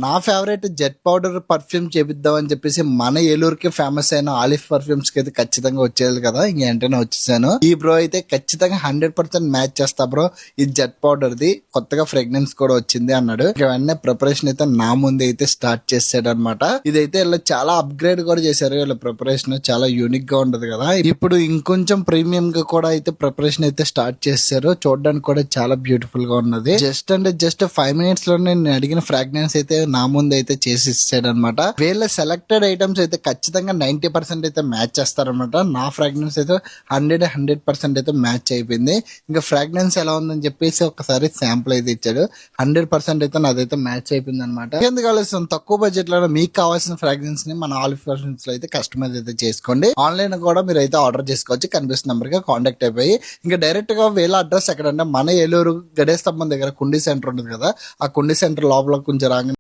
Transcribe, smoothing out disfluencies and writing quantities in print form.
నా favourite jet powder perfume చేపిద్దాం అని చెప్పేసి మన ఏలూరుకి ఫేమస్ అయిన ఆలిఫ్ పర్ఫ్యూమ్స్ కి అయితే ఖచ్చితంగా వచ్చేది కదా, ఇంక వెంటనే వచ్చేసాను. ఈ బ్రో అయితే ఖచ్చితంగా 100% మ్యాచ్ చేస్తా బ్రో, ఈ జెట్ పౌడర్ ది కొత్తగా ఫ్రేగ్రెన్స్ కూడా వచ్చింది అన్నాడు. ఇక వెంటనే ప్రిపరేషన్ అయితే నా ముందు అయితే స్టార్ట్ చేసాడు అనమాట. ఇదైతే ఇలా చాలా అప్గ్రేడ్ కూడా చేశారు, వీళ్ళ ప్రిపరేషన్ చాలా యూనిక్ గా ఉంటది కదా. ఇప్పుడు ఇంకొంచెం ప్రీమియం గా కూడా అయితే ప్రిపరేషన్ అయితే స్టార్ట్ చేశారు, చూడడానికి కూడా చాలా బ్యూటిఫుల్ గా ఉన్నది. జస్ట్ అంటే జస్ట్ 5 minutes లో నేను అడిగిన ఫ్రాగ్రెన్స్ అయితే నా ముందు అయితే చేసి ఇచ్చాడు అనమాట. వీళ్ళ సెలెక్టెడ్ ఐటమ్స్ అయితే ఖచ్చితంగా 90% అయితే మ్యాచ్ చేస్తారనమాట. నా ఫ్రాగ్రెన్స్ అయితే 100% అయితే మ్యాచ్ అయిపోయింది. ఇంకా ఫ్రాగ్రెన్స్ ఎలా ఉందని చెప్పేసి ఒకసారి శాంపుల్ అయితే ఇచ్చాడు. 100% అయితే నాదైతే మ్యాచ్ అయిపోయింది అనమాట. ఎందుకు ఆలోచన తక్కువ బడ్జెట్ లో మీకు కావాల్సిన ఫ్రాగ్రెన్స్ ని మన ఆలిఫ్ పర్ఫ్యూమ్స్ లో అయితే కస్టమైజ్ అయితే చేసుకోండి. ఆన్లైన్ కూడా మీరు అయితే ఆర్డర్ చేసుకోవచ్చు, కనిపిస్తున్న నెంబర్ గా కాంటాక్ట్ అయిపోయి. ఇంకా డైరెక్ట్ గా వీళ్ళ అడ్రస్ ఎక్కడంటే మన ఏలూరు గడే స్తంభం దగ్గర కుండీ సెంటర్ ఉంటుంది కదా, ఆ కుండీ సెంటర్ లోపల కొంచెం రాగానే